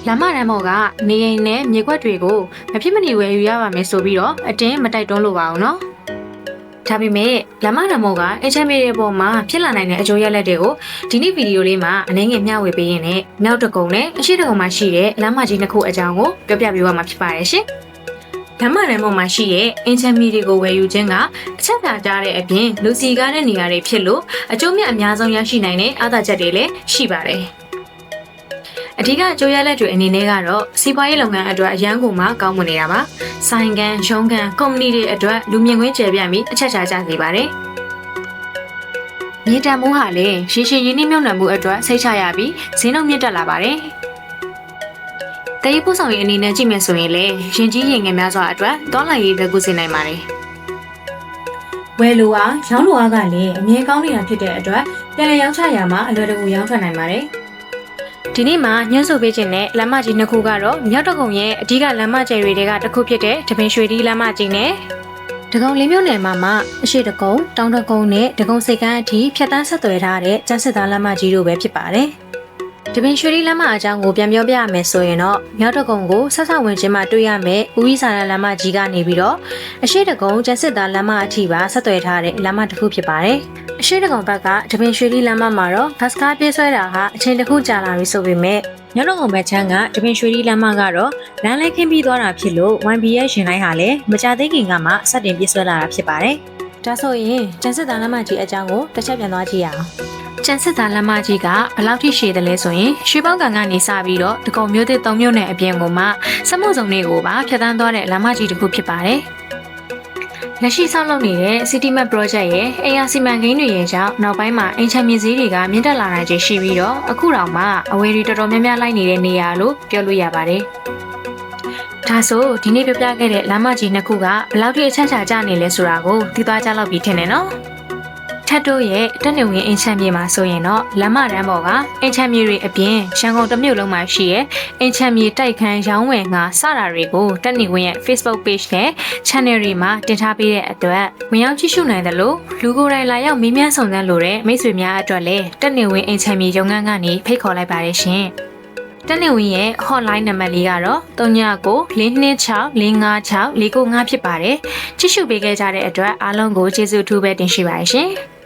လမ်းမတန်းပေါ်ကနေအိမ်နဲ့မြေခွက်တွေကိုမဖြစ်မနေဝယ်ယူရပါမယ်ဆိုပြီးတော့အတင်းမတိုက်တွန်းလို့ပါအောင်နော်ဒါပေမဲ့လမ်းမတန်းပေါ်ကအင်ချမ်းမြေတွေပေါ်မှာဖြစ်လာနိုင်တဲ့အကျိုးရလဒ်တွေကိုဒီနေ့ဗီဒီယိုလေးမှာအနည်းငယ်မျှဝေပေးရင်းနဲ့နောက်တစ်ကုံနဲ့အရှိတစ်ကုံမှာရှိတဲ့လမ်းမကြီးနှစ်ခုအကြောင်းကိုပြောပြပေးသွားမှာဖြစ်ပါတယ်ရှင်လမ်းမတန်းပေါ်မှာရှိတဲ့အင်ချမ်းမြေတွေကိုဝယ်ယူခြင်းကအချက်ပြကြတဲ့အပြင်လူစီကားတဲ့နေရာတွေဖြစ်လို့အကျိုးမြတ်အများဆုံးရရှိနိုင်တဲ့အားသာချက်တွေလည်းရှိပါတယ်အဓိကအကျိုးရလဒ်တွေအနေနဲ့ကတော့စီးပွားရေးလုပ်ငန်းအတွက်အရန်ကိုမှကောင်းမွန်နေတာပါ။ဆိုင်ကန်၊ရုံးကန်၊ကုမ္ပဏီတွေအတွက်လူမြင်ကွင်းကျယ်ပြန့်ပြီးအချက်ချကြစေပါတယ်။မြေတံမိုးဟာလည်းရေရှည်ရင်းနှီးမြှုပ်နှံမှုအတွက်စိတ်ချရပြီးဈေးနှုန်းမြင့်တက်လာပါတယ်။တည်ပို့ဆောင်ရေးအနေနဲ့ကြည့်မယ်ဆိုရင်လည်းရင်ကြီးရင်ငယ်များစွာအတွက်တောင်းလိုက်ရေးတက်ကူစေနိုင်ပါတယ်။ဝယ်လိုအားရောင်းလိုအားကလည်းအမြဲကောင်းနေတာဖြစ်တဲ့အတွက်ပြန်လည်ရောင်းချရမှာအလွယ်တကူရောင်းထွက်နိုင်ပါတယ်။ဒီနေ့မှာညှိဆိုပေးခြင်းနဲ့လမ်းမကြီးနှစ်ခုကတော့မြောက်တကုံရဲ့အဓိကလမ်းမကျယ်တွေကတစ်ခုဖြစ်တဲ့တပင်ရွှေဒီလမ်းမကြီးနဲ့ဒဂုံလေးမြို့နယ်မှာမှအရှိတကုံတောင်တကုံနဲ့ဒဂုံစိတ်ကန်းအထိဖြတ်တန်းဆက်သွယ်ထားတဲ့ကျန်းစစ်သားလမ်းမကြီးတို့ပဲဖြစ်ပါတယ်။တပင်ရွှေဒီလမ်းမအကြောင်းကိုပြန်ပြောပြရမယ်ဆိုရင်တော့မြောက်တကုံကိုဆက်ဆက်ဝင်ခြင်းမှာတွေ့ရမယ်ဦးဝီစာလမ်းမကြီးကနေပြီးတော့အရှိတကုံကျန်းစစ်သားလမ်းမအထိပါဆက်သွယ်ထားတဲ့လမ်းမတစ်ခုဖြစ်ပါတယ်။အရှိတကောင်ဘက်ကတပင်ရွှေလီလမ်းမမှာတော့ဘတ်စကားပြေးဆွဲတာဟာအချိန်တစ်ခုကြာလာပြီဆိုပေမဲ့ညလုံးကုန်ဘက်ချမ်းကတပင်ရွှေလီလမ်းမကတော့လမ်းလိုက်ခင်းပြီးသွားတာဖြစ်လို့ YB ရဲ့ရှင်တိုင်းဟာလည်းမကြသေးခင်ကမှစတင်ပြေးဆွဲလာတာဖြစ်ပါတယ်။ဒါဆိုရင်ကျန်စစ်သားလမ်းမကြီးအကြောင်းကိုတစ်ချက်ပြန်သွားကြည့်ရအောင်။ကျန်စစ်သားလမ်းမကြီးကဘယ်လောက်ထိရှည်တယ်လဲဆိုရင်ရွှေပေါင်းကန်ကနေစပြီးတော့တကုံမျိုးသစ်၃မျိုးနဲ့အပြင်ကိုမှစက်မှုစုံတွေကိုပါဖြတ်တန်းသွားတဲ့လမ်းမကြီးတစ်ခုဖြစ်ပါတယ်။လက်ရှိဆောက်လုပ်နေတဲ့ City Map Project ရဲ့အိမ်ယာစီမံကိန်းတွေရဲ့ကြောင့်နောက်ပိုင်းမှာအင်ချမ်းမြေဈေးတွေကမြင့်တက်လာနိုင်ခြေရှိပြီးတော့အခုတော့မှအဝယ်တွေတော်တော်များများလိုက်နေတဲ့နေရာလို့ပြောလို့ရပါတယ်။ဒါဆိုဒီနေ့ပြပြခဲ့တဲ့လမ်းမကြီးနှစ်ခုကဘယ်လောက်ထိအချက်ချာကျနေလဲဆိုတာကိုသိသွားကြလောက်ပြီထင်တယ်နော်။ထပ်တိုးရဲ့တက်နေဝင်အင်ချမ်းမြေမှာဆိုရင်တော့လမ်းမတန်းပေါ်ကအင်ချမ်းမြေတွေအပြင်ရန်ကုန်တစ်မြို့လုံးမှာရှိတဲ့အင်ချမ်းမြေတိုက်ခန်းရောင်းဝယ်ငါစတာတွေကိုတက်နေဝင်ရဲ့ Facebook page နဲ့ channel တွေမှာတင်ထားပေးတဲ့အတွက်ဝင်ရောက်ကြည့်ရှုနိုင်တယ်လို့လူကိုယ်တိုင်လာရောက်မေးမြန်းစုံစမ်းလို့တဲ့မိတ်ဆွေများအတွက်လည်းတက်နေဝင်အင်ချမ်းမြေရုံငန်းကနေဖိတ်ခေါ်လိုက်ပါတယ်ရှင်။တက်နေဝင်ရဲ့ hotline နံပါတ်လေးကတော့399264564565ဖြစ်ပါတယ်။ကြည့်ရှုပေးခဲ့ကြတဲ့အတွက်အားလုံးကိုကျေးဇူးအထူးပဲတင်ရှိပါတယ်ရှင်။